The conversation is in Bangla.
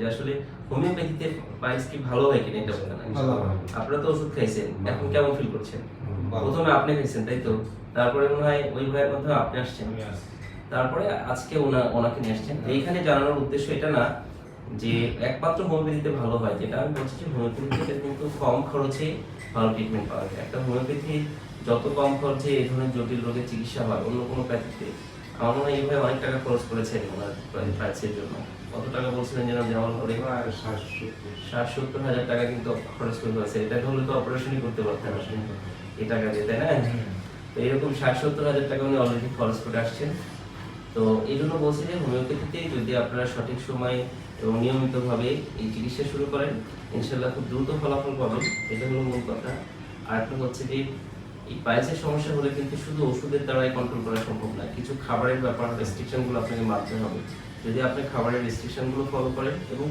যে আসলে হোমিওপ্যাথিতে পাইলস কি ভালো হয় কিনা এটা বলেন। আপনারা তো ওষুধ খাইছেন, এখন কেমন ফিল করছেন? প্রথমে আপনি খাইছেন তাই তো, তারপরে মনে হয় ওই ভাইয়ের মধ্যে আপনি আসছেন, তারপরে আজকে ওনাকে নিয়ে আসছেন। এইখানে জানানোর উদ্দেশ্য এটা না যে একমাত্র হোমিওপ্যাথিতে ভালো হয়, যেটা আমি বলছি যে হোমিওপ্যাথিতে কিন্তু কম খরচে ভালো ট্রিটমেন্ট পাওয়া যায়। একটা হোমিওপ্যাথি যত কম খরচে এই ধরনের জটিল রোগের চিকিৎসা হয় অন্য কোনো প্যাথিতে, আমার মনে হয় এইভাবে অনেক টাকা খরচ করেছেন ওনার প্রাইসের জন্য। কত টাকা বলছিলেন যেন, যেমন করে 60-70 হাজার টাকা কিন্তু খরচ করতে হয়েছে। এটা হলে তো অপারেশনই করতে পারতেন আসলে এই টাকা দিয়ে, তাই না? তো এরকম 60-70 হাজার টাকা উনি অলরেডি খরচ করে আসছেন। তো এই জন্য বলছি যে হোমিওপ্যাথিতে যদি আপনারা সঠিক সময়ে এবং নিয়মিতভাবে এই চিকিৎসা শুরু করেন, ইনশাল্লাহ খুব দ্রুত ফলাফল পাবেন। এটা হলো মূল কথা। আর একটা হচ্ছে যে এই পাইলসের সমস্যা হলে কিন্তু শুধু ওষুধের দ্বারাই কন্ট্রোল করা সম্ভব না, কিছু খাবারের ব্যাপার রেস্ট্রিকশনগুলো আপনাকে মানতে হবে। যদি আপনি খাবারের রেস্ট্রিকশনগুলো ফলো করেন এবং